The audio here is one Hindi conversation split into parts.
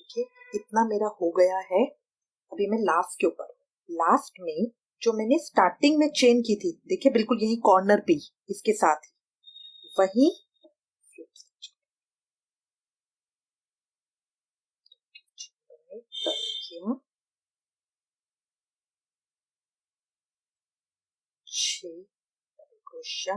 देखिए इतना मेरा हो गया है। अभी मैं लास्ट के ऊपर, लास्ट में जो मैंने स्टार्टिंग में चेन की थी, देखिए बिल्कुल यही कॉर्नर पे इसके साथ ही वही किया 6 क्रोशिया,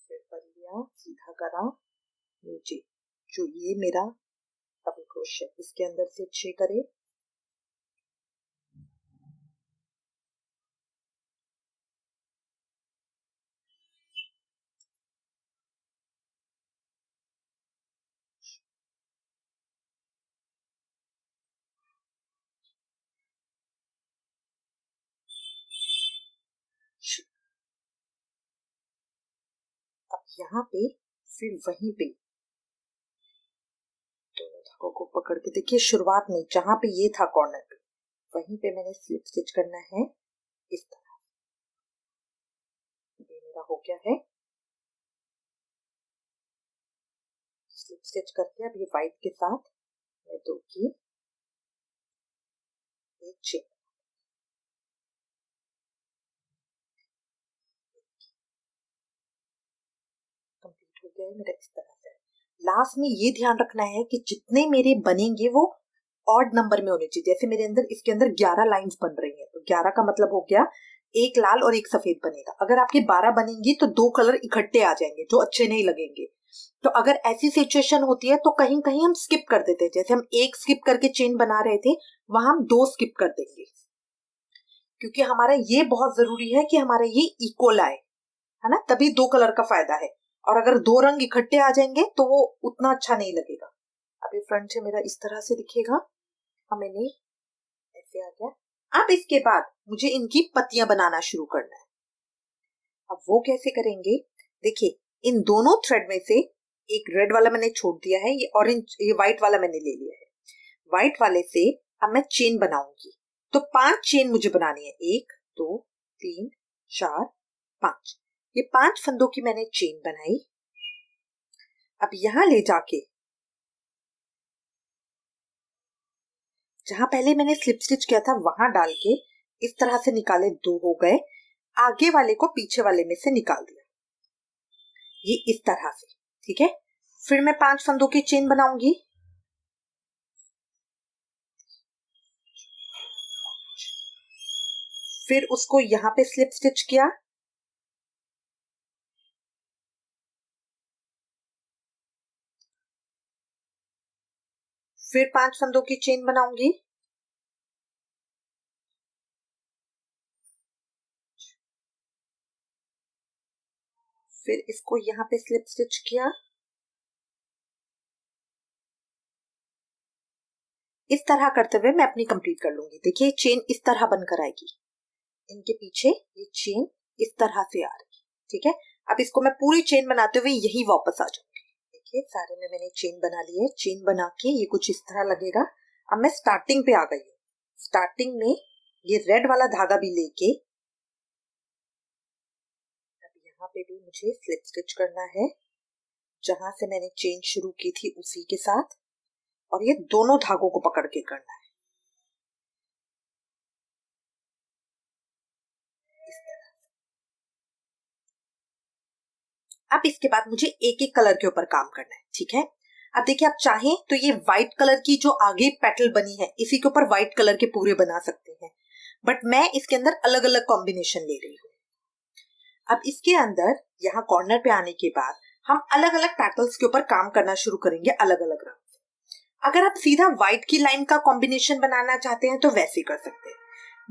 फिर कर लिया, सीधा करा नीचे, जो ये मेरा डबल क्रोशिया इसके अंदर से 6 करे, अब यहाँ पे फिर वहीं पे दोनों धागों को पकड़ के देखिए, शुरुआत में जहां पे ये था कॉर्नर पे वहीं पे मैंने स्लिप स्टिच करना है इस तरह। ये मेरा हो गया है स्लिप स्टिच करके। अब ये व्हाइट के साथ मैं 2 की एक चेन, कंप्लीट हो गया है मेरा इस तरह से। लास्ट में ये ध्यान रखना है कि जितने मेरे बनेंगे वो ऑड नंबर में होने चाहिए। जैसे मेरे अंदर इसके अंदर 11 लाइंस बन रही हैं, तो 11 का मतलब हो गया एक लाल और एक सफेद बनेगा। अगर आपके 12 बनेंगी तो 2 कलर इकट्ठे आ जाएंगे जो अच्छे नहीं लगेंगे। तो अगर ऐसी सिचुएशन होती है तो कहीं कहीं हम स्किप कर देते हैं। जैसे हम एक स्किप करके चेन बना रहे थे, वहां हम 2 स्किप कर देंगे, क्योंकि हमारा ये बहुत जरूरी है कि हमारा ये इक्वल आए, है ना, तभी 2 कलर का फायदा है। और अगर 2 रंग इकट्ठे आ जाएंगे तो वो उतना अच्छा नहीं लगेगा। अब ये फ्रंट से मेरा इस तरह से दिखेगा। अब मैंने ऐसे आ गया। अब इसके बाद मुझे इनकी पत्तियां बनाना शुरू करना है। अब वो कैसे करेंगे, देखिए इन दोनों थ्रेड में से एक रेड वाला मैंने छोड़ दिया है, ये ऑरेंज, ये व्हाइट वाला मैंने ले लिया है। व्हाइट वाले से अब मैं चेन बनाऊंगी। तो 5 चेन मुझे बनानी है, 1 2 3 4 5। ये 5 फंदों की मैंने चेन बनाई। अब यहां ले जाके जहां पहले मैंने स्लिप स्टिच किया था वहां डाल के इस तरह से निकाले, 2 हो गए। आगे वाले को पीछे वाले में से निकाल दिया, ये इस तरह से, ठीक है। फिर मैं 5 फंदों की चेन बनाऊंगी। फिर उसको यहां पे स्लिप स्टिच किया, फिर 5 फंदों की चेन बनाऊंगी। फिर इसको यहां पे स्लिप स्टिच किया। इस तरह करते हुए मैं अपनी कंप्लीट कर लूंगी। देखिए चेन इस तरह बनकर आएगी, इनके पीछे ये चेन इस तरह से आ रही, ठीक है। अब इसको मैं पूरी चेन बनाते हुए यही वापस आ जाऊंगी। देखिए सारे में मैंने चेन बना ली है। चेन बना के ये कुछ इस तरह लगेगा। अब मैं स्टार्टिंग पे आ गई हूँ। स्टार्टिंग में ये रेड वाला धागा भी लेके अब यहाँ पे भी मुझे स्लिप स्टिच करना है, जहां से मैंने चेन शुरू की थी उसी के साथ, और ये दोनों धागों को पकड़ के करना है इस तरह। अब इसके बाद मुझे एक एक कलर के ऊपर काम करना है, ठीक है। अब देखिए आप चाहें तो ये व्हाइट कलर की जो आगे पेटल बनी है इसी के ऊपर व्हाइट कलर के पूरे बना सकते हैं, बट मैं इसके अंदर अलग अलग कॉम्बिनेशन ले रही हूँ। अब इसके अंदर यहाँ कॉर्नर पे आने के बाद हम अलग अलग पेटल्स के ऊपर काम करना शुरू करेंगे, अलग अलग रंग से। अगर आप सीधा व्हाइट की लाइन का कॉम्बिनेशन बनाना चाहते हैं तो वैसे कर सकते हैं।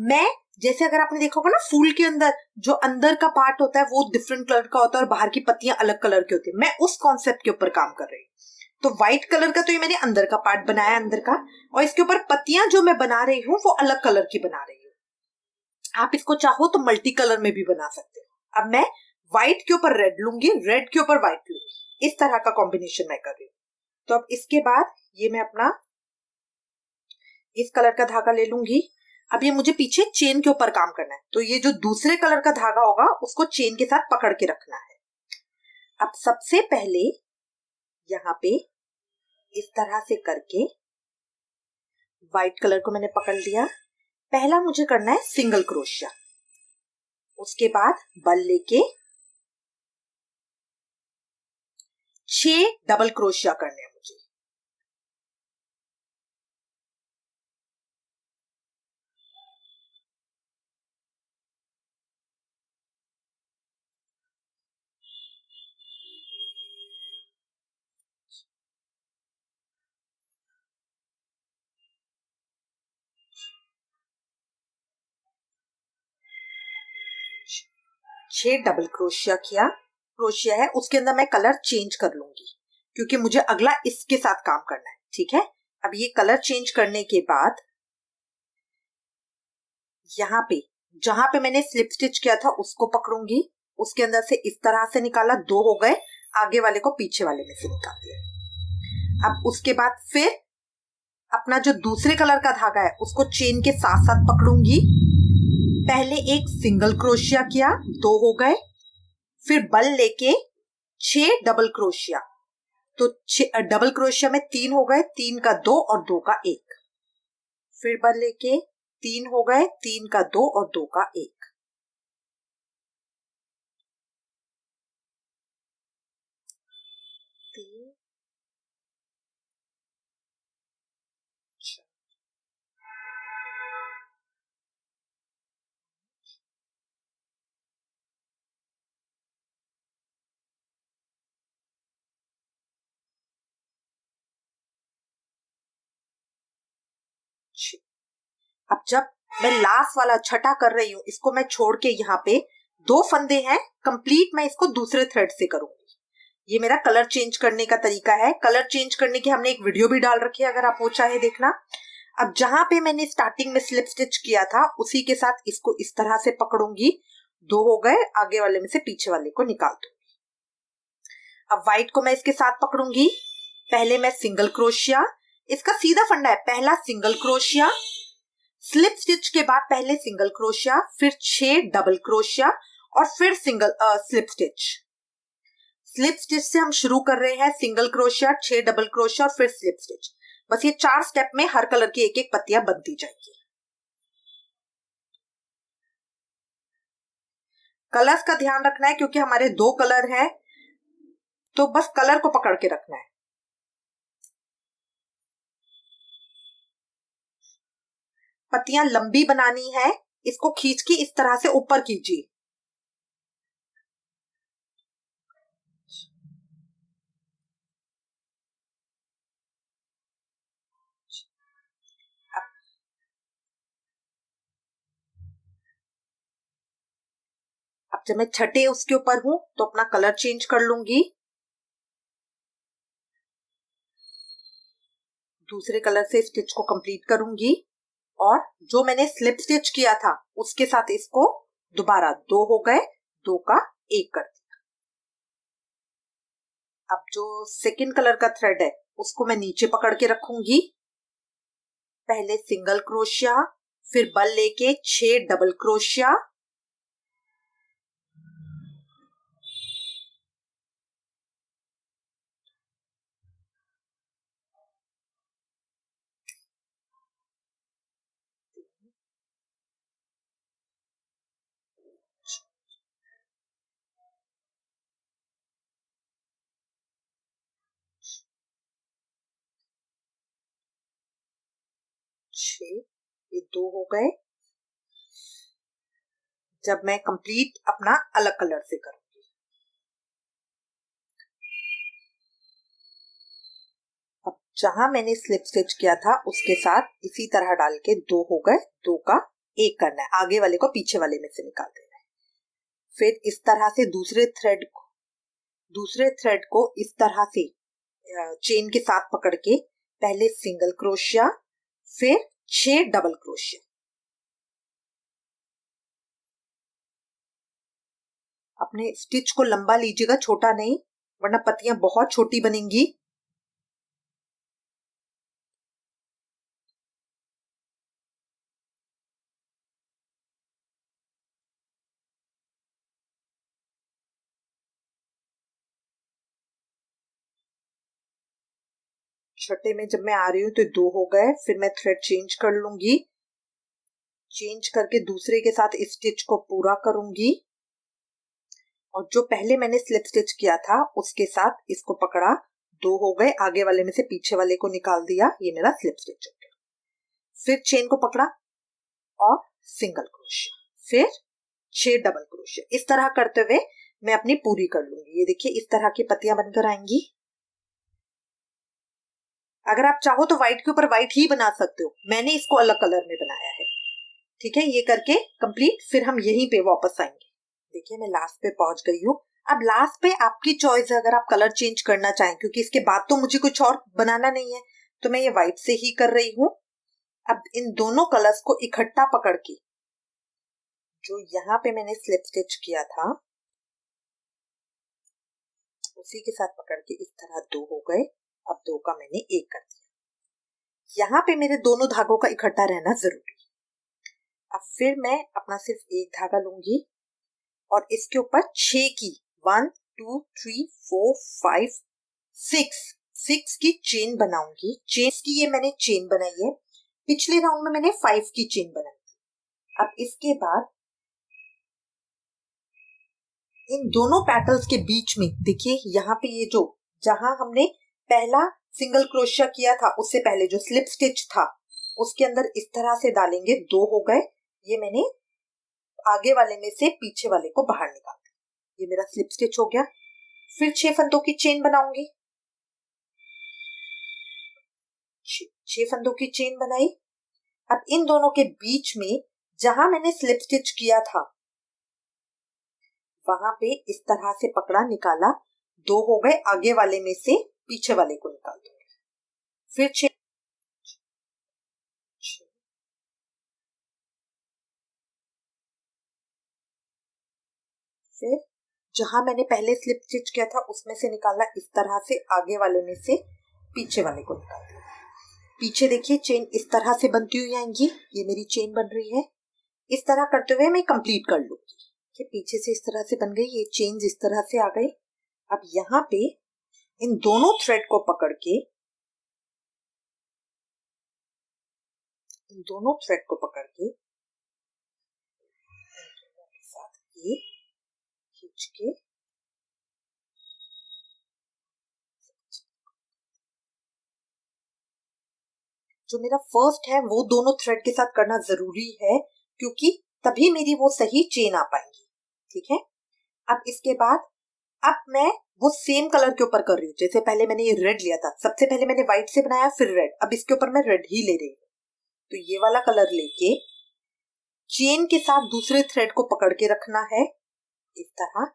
मैं जैसे अगर आपने देखा होगा ना, फूल के अंदर जो अंदर का पार्ट होता है वो डिफरेंट कलर का होता है और बाहर की पत्तियां अलग कलर की होती है, मैं उस कॉन्सेप्ट के ऊपर काम कर रही हूँ। तो व्हाइट कलर का तो ये मैंने अंदर का पार्ट बनाया अंदर का, और इसके ऊपर पत्तियां जो मैं बना रही हूँ वो अलग कलर की बना रही हूँ। आप इसको चाहो तो मल्टी कलर में भी बना सकते हो। अब मैं व्हाइट के ऊपर रेड लूंगी, रेड के ऊपर व्हाइट लूंगी, इस तरह का कॉम्बिनेशन मैं कर रही हूँ। तो अब इसके बाद ये मैं अपना इस कलर का धागा ले लूंगी। अब ये मुझे पीछे चेन के ऊपर काम करना है, तो ये जो दूसरे कलर का धागा होगा उसको चेन के साथ पकड़ के रखना है। अब सबसे पहले यहाँ पे इस तरह से करके व्हाइट कलर को मैंने पकड़ लिया। पहला मुझे करना है सिंगल क्रोशिया, उसके बाद बल लेके 6 डबल क्रोशिया करने हैं मुझे। छह डबल क्रोशिया किया, क्रोशिया है उसके अंदर मैं कलर चेंज कर लूंगी क्योंकि मुझे अगला इसके साथ काम करना है। ठीक है, अब ये कलर चेंज करने के बाद यहाँ पे जहां पे मैंने स्लिप स्टिच किया था उसको पकड़ूंगी, उसके अंदर से इस तरह से निकाला, 2 हो गए, आगे वाले को पीछे वाले में से निकाल दिया। अब उसके बाद फिर अपना जो दूसरे कलर का धागा है उसको चेन के साथ साथ पकड़ूंगी। पहले एक सिंगल क्रोशिया किया, 2 हो गए, फिर बल लेके 6 डबल क्रोशिया, तो डबल क्रोशिया में 3 हो गए, 3 का 2 और 2 का 1, फिर बल लेके 3 हो गए, 3 का 2 और 2 का 1। अब जब मैं लास्ट वाला छठा कर रही हूं, इसको मैं छोड़ के यहाँ पे 2 फंदे हैं कंप्लीट, मैं इसको दूसरे थ्रेड से करूंगी। ये मेरा कलर चेंज करने का तरीका है। कलर चेंज करने की हमने एक वीडियो भी डाल रखी है, अगर आप वो चाहे देखना। अब जहां पे मैंने स्टार्टिंग में स्लिप स्टिच किया था उसी के साथ इसको इस तरह से पकड़ूंगी, 2 हो गए, आगे वाले में से पीछे वाले को निकाल दूंगी। अब व्हाइट को मैं इसके साथ पकड़ूंगी, पहले मैं सिंगल क्रोशिया, इसका सीधा फंडा है, पहला सिंगल क्रोशिया, स्लिप स्टिच के बाद पहले सिंगल क्रोशिया, फिर 6 डबल क्रोशिया और फिर single slip stitch. Slip stitch से हम शुरू कर रहे हैं, सिंगल क्रोशिया, 6 डबल क्रोशिया और फिर स्लिप स्टिच। बस ये 4 स्टेप में हर कलर की एक एक पत्तियां बनती जाएंगी। कलर्स का ध्यान रखना है क्योंकि हमारे 2 कलर हैं, तो बस कलर को पकड़ के रखना है। पत्तियां लंबी बनानी है, इसको खींच के इस तरह से ऊपर कीजिए। अब जब मैं छठे उसके ऊपर हूं तो अपना कलर चेंज कर लूंगी, दूसरे कलर से स्टिच को कंप्लीट करूंगी और जो मैंने स्लिप स्टिच किया था उसके साथ इसको दोबारा 2 हो गए, 2 का 1 कर दिया। अब जो सेकंड कलर का थ्रेड है उसको मैं नीचे पकड़ के रखूंगी, पहले सिंगल क्रोशिया, फिर बल लेके 6 डबल क्रोशिया, ये 2 हो गए। जब मैं कंप्लीट अपना अलग कलर से करूंगी, अब जहां मैंने स्लिप स्टिच किया था उसके साथ इसी तरह डाल के 2 हो गए, 2 का 1 करना है, आगे वाले को पीछे वाले में से निकाल देना है। फिर इस तरह से दूसरे थ्रेड को इस तरह से चेन के साथ पकड़ के पहले सिंगल क्रोशिया, फिर 6 डबल क्रोशिया। अपने स्टिच को लंबा लीजिएगा, छोटा नहीं, वरना पत्तियां बहुत छोटी बनेंगी। छठे में जब मैं आ रही हूँ तो 2 हो गए, फिर मैं थ्रेड चेंज कर लूंगी, चेंज करके दूसरे के साथ इस स्टिच को पूरा करूंगी और जो पहले मैंने स्लिप स्टिच किया था उसके साथ इसको पकड़ा, 2 हो गए, आगे वाले में से पीछे वाले को निकाल दिया, ये मेरा स्लिप स्टिच हो गया। फिर चेन को पकड़ा और सिंगल क्रोशिया, फिर 6 डबल क्रोशिया। इस तरह करते हुए मैं अपनी पूरी कर लूंगी। ये देखिए इस तरह की पत्तियां बनकर आएंगी। अगर आप चाहो तो व्हाइट के ऊपर व्हाइट ही बना सकते हो, मैंने इसको अलग कलर में बनाया है। ठीक है, ये करके कंप्लीट, फिर हम यहीं पे वापस आएंगे। देखिए मैं लास्ट पे पहुंच गई हूँ। अब लास्ट पे आपकी चॉइस है, अगर आप कलर चेंज करना चाहें, क्योंकि इसके बाद तो मुझे कुछ और बनाना नहीं है, तो मैं ये व्हाइट से ही कर रही हूँ। अब इन दोनों कलर्स को इकट्ठा पकड़ के, जो यहाँ पे मैंने स्लिप स्टिच किया था उसी के साथ पकड़ के इस तरह 2 हो गए। अब 2 का मैंने 1 कर दिया। यहाँ पे मेरे दोनों धागों का इकट्ठा रहना जरूरी। अब फिर मैं अपना सिर्फ एक धागा लूंगी और इसके ऊपर 6 की 1 2 3 4 5 6 की चेन बनाऊंगी। चेन की ये मैंने चेन बनाई है, पिछले राउंड में मैंने 5 की चेन बनाई थी। अब इसके बाद इन दोनों पेटल्स के बीच में देखिए, यहाँ पे ये जो जहां हमने पहला सिंगल क्रोशिया किया था उससे पहले जो स्लिप स्टिच था उसके अंदर इस तरह से डालेंगे। 2 हो गए, ये मैंने आगे वाले में से पीछे वाले को बाहर निकाल दिया, ये मेरा स्लिप स्टिच हो गया। फिर 6 फंदों की चेन बनाऊंगी, 6 फंदों की चेन बनाई। अब इन दोनों के बीच में जहां मैंने स्लिप स्टिच किया था वहां पे इस तरह से पकड़ा, निकाला, 2 हो गए, आगे वाले में से पीछे वाले को निकाल दूंगी। फिर 6, फिर जहां मैंने पहले स्लिप स्टिच किया था उसमें से निकाला, इस तरह से आगे वाले में से पीछे वाले को निकाल दिया। पीछे देखिए चेन इस तरह से बनती हुई आएंगी, ये मेरी चेन बन रही है। इस तरह करते हुए मैं कंप्लीट कर लूंगी कि पीछे से इस तरह से बन गई, ये चेन इस तरह से आ गई। अब यहाँ पे इन दोनों थ्रेड को पकड़ के, इन दोनों थ्रेड को पकड़ के साथ ये खींच के जो मेरा फर्स्ट है वो दोनों थ्रेड के साथ करना जरूरी है, क्योंकि तभी मेरी वो सही चेन आ पाएंगी। ठीक है, अब इसके बाद अब मैं वो सेम कलर के ऊपर कर रही हूँ। जैसे पहले मैंने ये रेड लिया था, सबसे पहले मैंने व्हाइट से बनाया, फिर रेड, अब इसके ऊपर मैं रेड ही ले रही हूँ। तो ये वाला कलर लेके चेन के साथ दूसरे थ्रेड को पकड़ के रखना है इस तरह।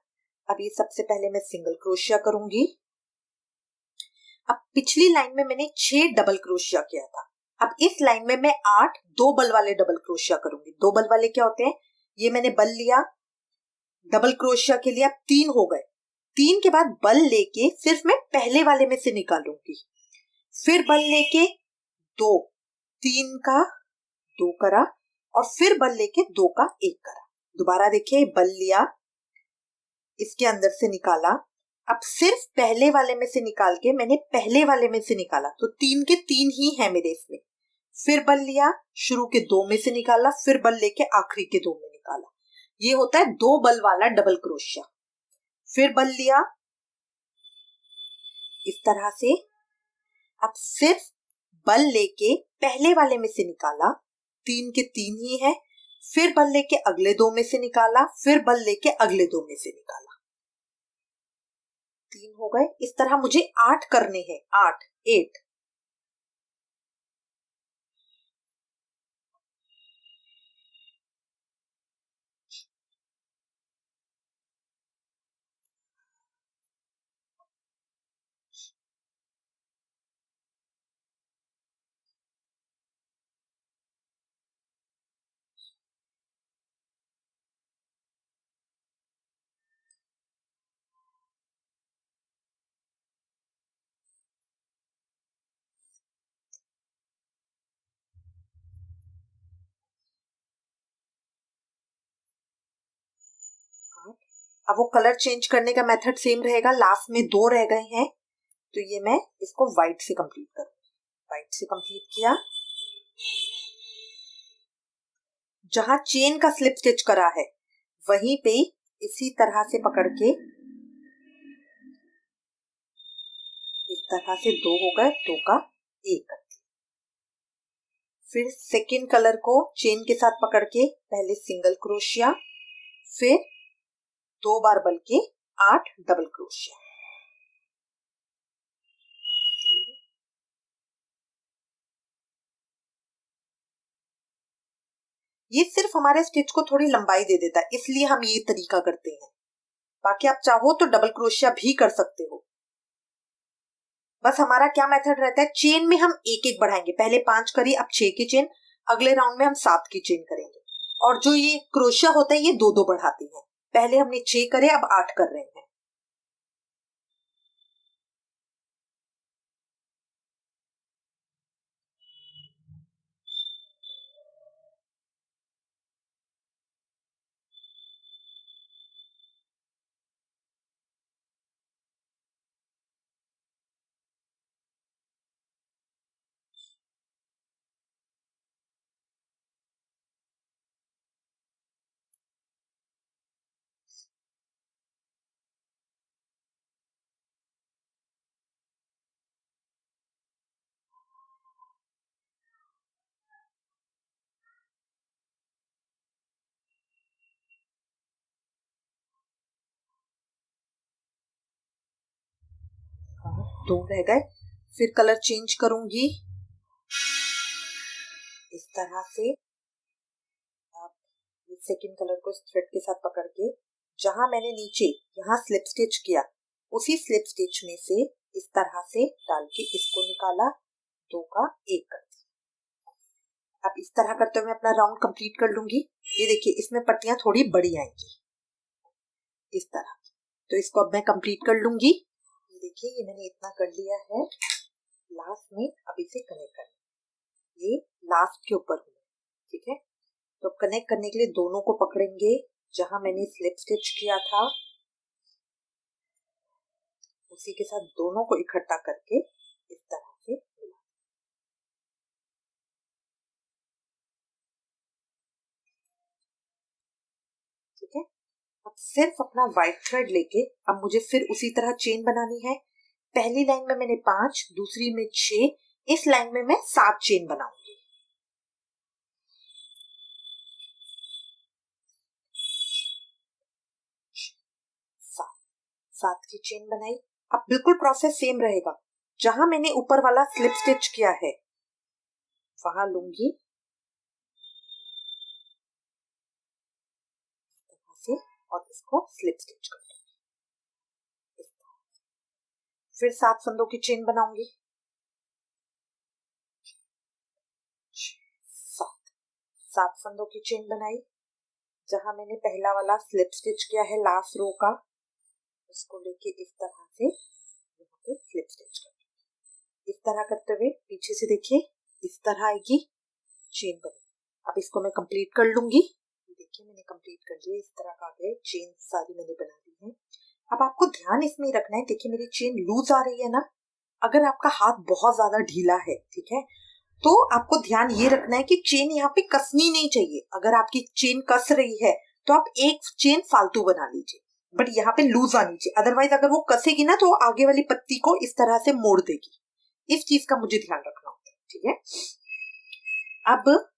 अब ये सबसे पहले मैं सिंगल क्रोशिया करूंगी। अब पिछली लाइन में मैंने 6 डबल क्रोशिया किया था, अब इस लाइन में मैं 8 2 बल वाले डबल क्रोशिया करूंगी। 2 बल वाले क्या होते हैं, ये मैंने बल लिया, डबल क्रोशिया के लिए अब 3 हो गए, 3 के बाद बल लेके सिर्फ मैं पहले वाले में से निकालूंगी, फिर बल लेके 2, 3 का 2 करा और फिर बल लेके 2 का 1 करा। दोबारा देखिए, बल लिया, इसके अंदर से निकाला, अब सिर्फ पहले वाले में से निकाल के मैंने पहले वाले में से निकाला, तो 3 के 3 ही है मेरे इसमें। फिर बल लिया, शुरू के 2 में से निकाला, फिर बल लेके आखिरी के 2 में निकाला। ये होता है 2 बल वाला डबल क्रोशिया। फिर बल लिया इस तरह से, अब सिर्फ बल लेके पहले वाले में से निकाला, 3 के 3 ही है, फिर बल लेके अगले 2 में से निकाला, फिर बल लेके अगले 2 में से निकाला, 3 हो गए। इस तरह मुझे 8 करने हैं, 8 8। अब वो कलर चेंज करने का मेथड सेम रहेगा, लास्ट में 2 रह गए हैं तो ये मैं इसको व्हाइट से कंप्लीट करूंगी। व्हाइट से कंप्लीट किया, जहां चेन का स्लिप स्टिच करा है वहीं पे इसी तरह से पकड़ के, इस तरह से 2 हो गए, 2 का 1। फिर सेकेंड कलर को चेन के साथ पकड़ के पहले सिंगल क्रोशिया, फिर 2 बार बल के 8 डबल क्रोशिया। ये सिर्फ हमारे स्टिच को थोड़ी लंबाई दे देता है, इसलिए हम ये तरीका करते हैं। बाकी आप चाहो तो डबल क्रोशिया भी कर सकते हो। बस हमारा क्या मेथड रहता है, चेन में हम एक एक बढ़ाएंगे। पहले 5 करी, अब 6 की चेन, अगले राउंड में हम 7 की चेन करेंगे। और जो ये क्रोशिया होता है ये 2-2 बढ़ाते हैं। पहले हमने 6 करे, अब 8 कर रहे हैं। दो रह गए, फिर कलर चेंज करूंगी इस तरह से। आप सेकेंड कलर को थ्रेड के साथ पकड़ के, जहां मैंने नीचे यहाँ स्लिप स्टिच किया उसी स्लिप स्टिच में से इस तरह से डाल के इसको निकाला, 2 का 1 कर दिया। अब इस तरह करते हुए मैं अपना राउंड कंप्लीट कर लूंगी। ये देखिए इसमें पट्टियां थोड़ी बड़ी आएंगी इस तरह, तो इसको अब मैं कंप्लीट कर लूंगी। ये देखिए ये मैंने इतना कर लिया है। लास्ट में अब इसे कनेक्ट करना, ये लास्ट के ऊपर हुआ, ठीक है। तो कनेक्ट करने के लिए दोनों को पकड़ेंगे, जहां मैंने स्लिप स्टिच किया था उसी के साथ दोनों को इकट्ठा करके इस तरह से मिला, ठीक है। अब सिर्फ अपना व्हाइट थ्रेड लेके अब मुझे फिर उसी तरह चेन बनानी है। पहली लाइन में मैंने 5, दूसरी में 6, इस लाइन में मैं 7 चेन बनाऊंगी। 7 की चेन बनाई। अब बिल्कुल प्रोसेस सेम रहेगा, जहां मैंने ऊपर वाला स्लिप स्टिच किया है वहां लूंगी से और इसको स्लिप स्टिच कर दूंगी। फिर 7 फंदों की चेन बनाऊंगी, 7 फंदों की चेन बनाई। जहां मैंने पहला वाला स्लिप स्टिच किया है लास्ट रो का, इसको लेके इस तरह से यहाँ पे स्लिप स्टिच कर, इस तरह करते हुए पीछे से देखिए इस तरह आएगी चेन बनी। अब इसको मैं कंप्लीट कर लूंगी। देखिए मैंने कंप्लीट कर लिया, इस तरह का आगे चेन सारी मैंने बना दी है। अब आपको ध्यान इसमें रखना है, देखिए मेरी चेन लूज आ रही है ना। अगर आपका हाथ बहुत ज्यादा ढीला है, ठीक है, तो आपको ध्यान ये रखना है कि चेन यहाँ पे कसनी नहीं चाहिए। अगर आपकी चेन कस रही है तो आप एक चेन फालतू बना लीजिए, बट यहाँ पे लूज आनी चाहिए। अदरवाइज अगर वो कसेगी ना तो वो आगे वाली पत्ती को इस तरह से मोड़ देगी। इस चीज का मुझे ध्यान रखना होता है, ठीक है। अब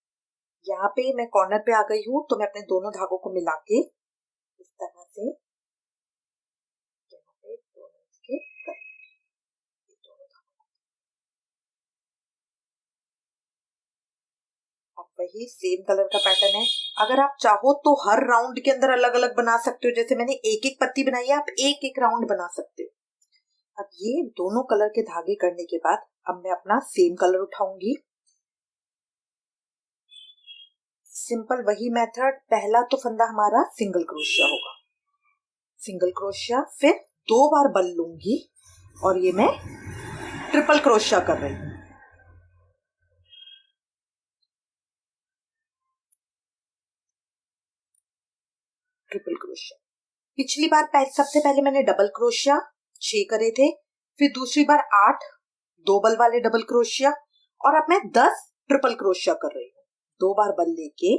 यहाँ पे मैं कॉर्नर पे आ गई हूँ, तो मैं अपने दोनों धागों को मिला के इस तरह से यहाँ पे दोनों इसके कर, दोनों धागों। अब वही सेम कलर का पैटर्न है। अगर आप चाहो तो हर राउंड के अंदर अलग अलग बना सकते हो। जैसे मैंने एक एक पत्ती बनाई है, आप एक एक राउंड बना सकते हो। अब ये दोनों कलर के धागे करने के बाद अब मैं अपना सेम कलर उठाऊंगी। सिंपल वही मेथड, पहला तो फंदा हमारा सिंगल क्रोशिया होगा, सिंगल क्रोशिया, फिर 2 बार बल लूंगी और ये मैं ट्रिपल क्रोशिया कर रही हूँ। ट्रिपल क्रोशिया, पिछली बार सबसे पहले मैंने डबल क्रोशिया 6 करे थे, फिर दूसरी बार 8 2 बल वाले डबल क्रोशिया, और अब मैं 10 ट्रिपल क्रोशिया कर रही हूँ। 2 बार बल लेके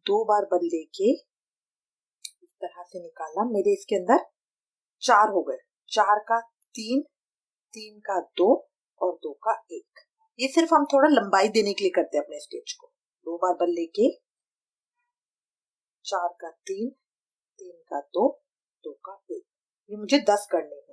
2 बार बल लेके इस तरह से निकाला। मेरे इसके अंदर 4 हो गए, 4 का 3, 3 का 2 और 2 का 1। ये सिर्फ हम थोड़ा लंबाई देने के लिए करते हैं अपने स्टिच को। 2 बार बल लेके 4 का 3, 3 का 2, 2 का 1। ये मुझे 10 करने हैं।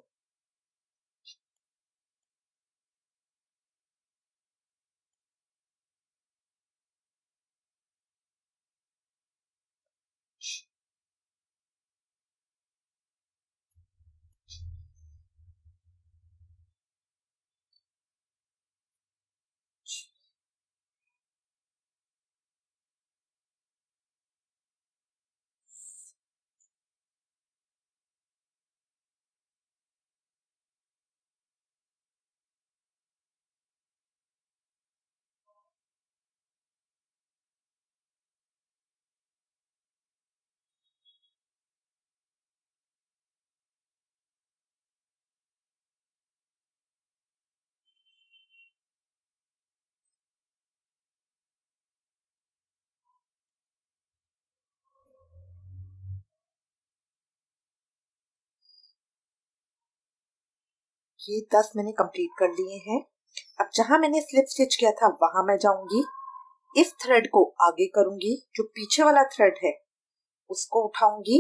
ये 10 मैंने कंप्लीट कर लिए हैं। अब जहां मैंने स्लिप स्टिच किया था वहां मैं जाऊंगी, इस थ्रेड को आगे करूंगी, जो पीछे वाला थ्रेड है उसको उठाऊंगी,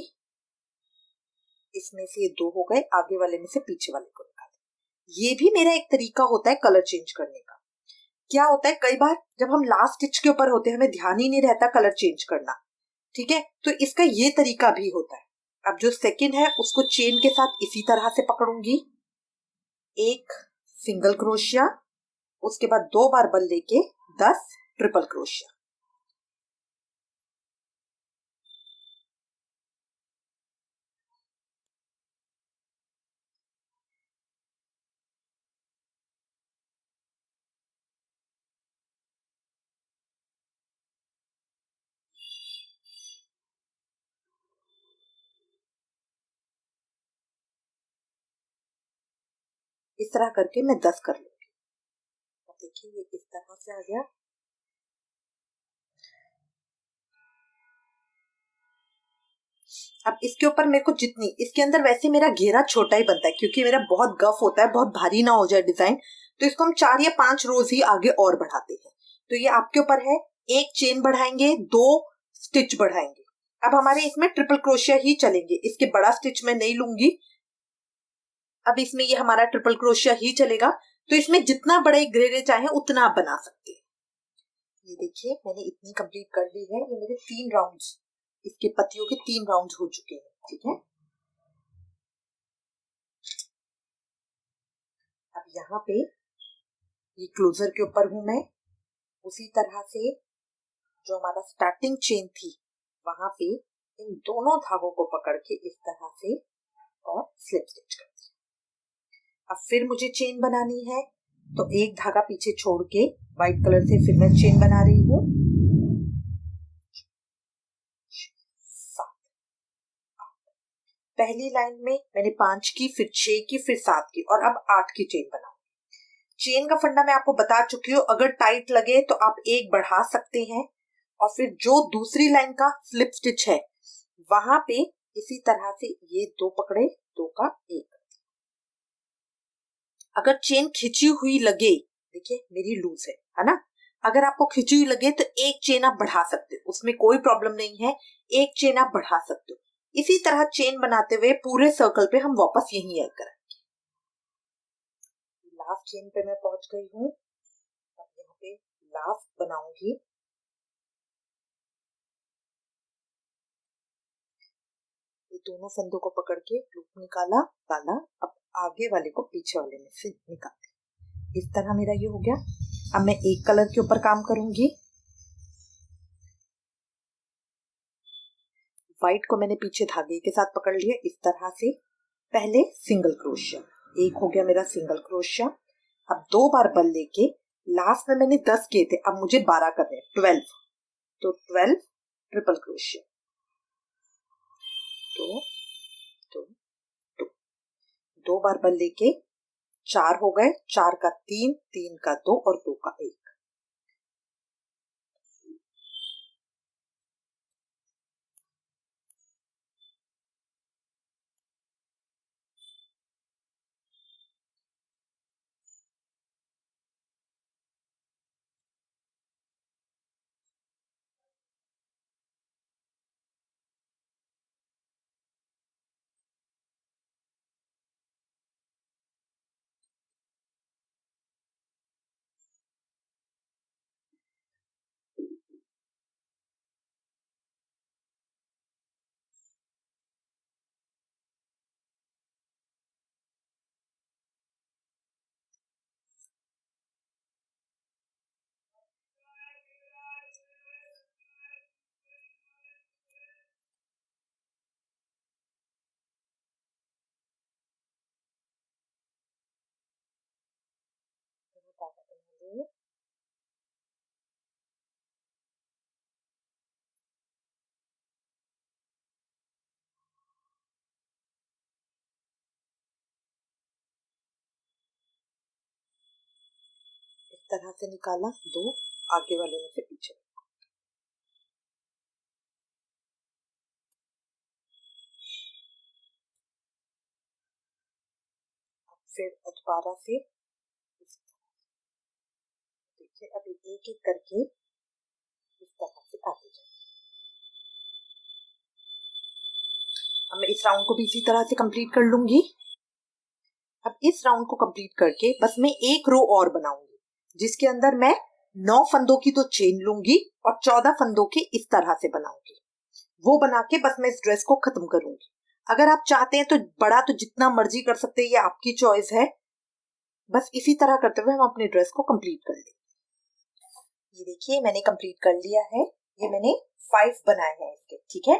इसमें से ये 2 हो गए, आगे वाले में से पीछे वाले को निकाले। ये भी मेरा एक तरीका होता है कलर चेंज करने का। क्या होता है, कई बार जब हम लास्ट स्टिच के ऊपर होते हैं हमें ध्यान ही नहीं रहता कलर चेंज करना, ठीक है, तो इसका ये तरीका भी होता है। अब जो सेकंड है उसको चेन के साथ इसी तरह से पकड़ूंगी, एक सिंगल क्रोशिया, उसके बाद 2 बार बल लेके 10 ट्रिपल क्रोशिया। इस तरह करके मैं 10 कर लूंगी। अब देखिए ये इस तरह से आ गया। अब इसके ऊपर मेरे को जितनी, इसके अंदर वैसे मेरा घेरा छोटा ही बनता है क्योंकि मेरा बहुत गफ होता है, बहुत भारी ना हो जाए डिजाइन, तो इसको हम 4 या 5 रोज ही आगे और बढ़ाते हैं। तो ये आपके ऊपर है, एक चेन बढ़ाएंगे, 2 स्टिच बढ़ाएंगे। अब हमारे इसमें ट्रिपल क्रोशिया ही चलेंगे, इसके बड़ा स्टिच मैं नहीं लूंगी। अब इसमें ये हमारा ट्रिपल क्रोशिया ही चलेगा, तो इसमें जितना बड़े घेरे चाहे उतना आप बना सकते हैं। ये देखिए मैंने इतनी कंप्लीट कर ली है। ये मेरे 3 राउंड्स, इसके पत्तियों के 3 राउंड हो चुके हैं, ठीक है। अब यहाँ पे ये क्लोजर के ऊपर हूं मैं, उसी तरह से जो हमारा स्टार्टिंग चेन थी वहां पे इन दोनों धागों को पकड़ के इस तरह से और स्लिप स्टिच कर दिया। अब फिर मुझे चेन बनानी है, तो एक धागा पीछे छोड़ के व्हाइट कलर से फिर मैं चेन बना रही हूँ। 7, पहली लाइन में मैंने 5 की, फिर 6 की, फिर 7 की, और अब 8 की चेन बनाऊंगी। चेन का फंडा मैं आपको बता चुकी हूँ, अगर टाइट लगे तो आप एक बढ़ा सकते हैं, और फिर जो दूसरी लाइन का स्लिप स्टिच है वहां पे इसी तरह से ये 2 पकड़े, 2 का 1। अगर चेन खिंची हुई लगे, देखिए मेरी लूज है ना, अगर आपको खिंची हुई लगे तो एक चेन आप बढ़ा सकते हो, उसमें कोई प्रॉब्लम नहीं है, एक चेन आप बढ़ा सकते हो। इसी तरह चेन बनाते हुए पूरे सर्कल पे हम वापस यही ऐड करेंगे। लास्ट चेन पे मैं पहुंच गई हूँ। अब यहाँ पे लास्ट बनाऊंगी। ये दोनों फंदों को पकड़ के लूप निकाला, डाला। अब आगे वाले को पीछे वाले में से निकालते। इस तरह मेरा ये हो गया। अब मैं एक कलर के ऊपर काम करूंगी। व्हाइट को मैंने पीछे धागे के साथ पकड़ लिया इस तरह से। पहले सिंगल क्रोशिया, एक हो गया मेरा सिंगल क्रोशिया। अब 2 बार बल लेके लास्ट में मैंने 10 किए थे, अब मुझे 12 करने हैं, 12। तो 12 ट्रिपल क्रोशिया, 2 2 2, 2 बार बल लेके 4 हो गए, 4 का 3, 3 का 2 और 2 का 1। इस तरह से निकाला, 2 आगे वाले में से पीछे। अब फिर दोबारा से देखिए, अभी एक एक करके इस तरह से आते जाए। अब मैं इस राउंड को भी इसी तरह से कंप्लीट कर लूंगी। अब इस राउंड को कंप्लीट करके बस मैं एक रो और बनाऊंगी, जिसके अंदर मैं 9 फंदों की तो चेन लूंगी और 14 फंदों की इस तरह से बनाऊंगी। वो बना के बस मैं इस ड्रेस को खत्म करूंगी। अगर आप चाहते हैं तो बड़ा तो जितना मर्जी कर सकते हैं, ये आपकी चॉइस है। बस इसी तरह करते हुए हम अपने ड्रेस को कंप्लीट कर लेंगे। ये देखिए, मैंने कंप्लीट कर लिया है। ये मैंने 5 बनाए हैं इसके, ठीक है।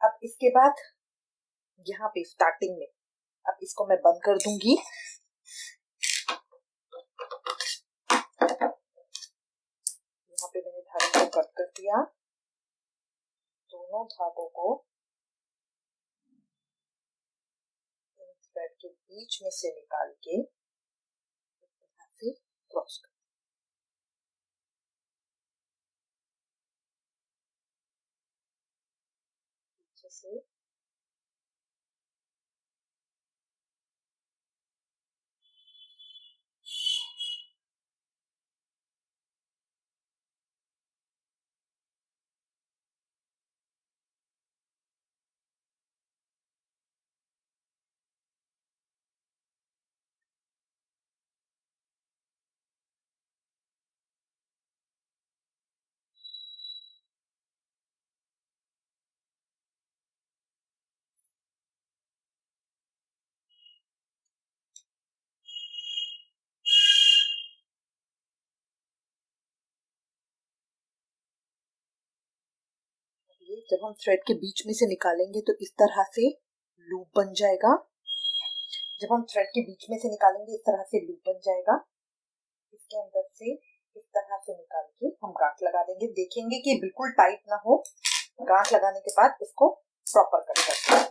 अब इसके बाद यहाँ पे स्टार्टिंग में अब इसको मैं बंद कर दूंगी। यहाँ पे मैंने धागे को कट कर दिया। दोनों धागों को थ्रेड के बीच में से निकाल के से क्रॉस कर पीछे से ये जब हम थ्रेड के बीच में से निकालेंगे तो इस तरह से लूप बन जाएगा। जब हम थ्रेड के बीच में से निकालेंगे इस तरह से लूप बन जाएगा। इसके अंदर से इस तरह से निकाल के हम गांठ लगा देंगे। देखेंगे कि बिल्कुल टाइट ना हो। गांठ लगाने के बाद इसको प्रॉपर कट करते हैं।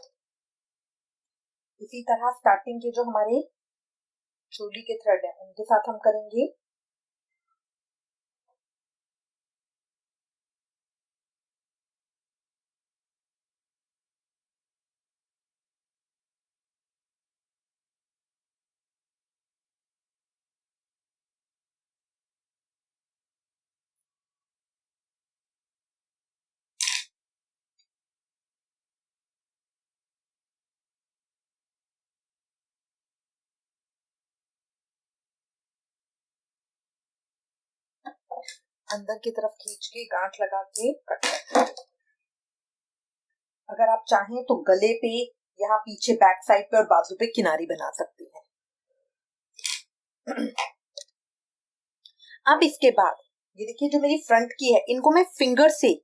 इसी तरह स्टार्टिंग के जो हमारे चोली के थ्रेड है उनके साथ हम करेंगे। अंदर की तरफ खींच के गांठ लगा के कट करते हैं। अगर आप चाहें तो गले पे, यहाँ पीछे बैक साइड पे और बाजू पे किनारी बना सकती हैं। अब इसके बाद ये देखिए, जो मेरी फ्रंट की है इनको मैं फिंगर से,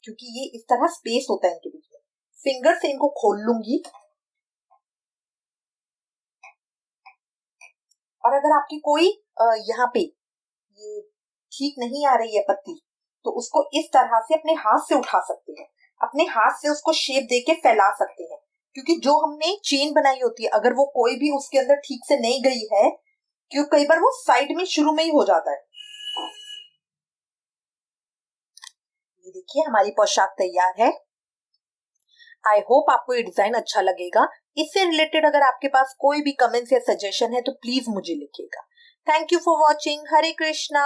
क्योंकि ये इस तरह स्पेस होता है इनके बीच में, फिंगर से इनको खोल लूंगी। और अगर आपकी कोई यहाँ पे ये ठीक नहीं आ रही है पत्ती, तो उसको इस तरह से अपने हाथ से उठा सकते हैं, अपने हाथ से उसको शेप देके फैला सकते हैं, क्योंकि जो हमने चेन बनाई होती है अगर वो कोई भी उसके अंदर ठीक से नहीं गई है, क्योंकि कई बार वो साइड में शुरू में ही हो जाता है। ये देखिए हमारी पोशाक तैयार है। आई होप आपको ये डिजाइन अच्छा लगेगा। इससे रिलेटेड अगर आपके पास कोई भी कमेंट्स या सजेशन है तो प्लीज मुझे लिखिएगा। Thank you for watching. Hare Krishna.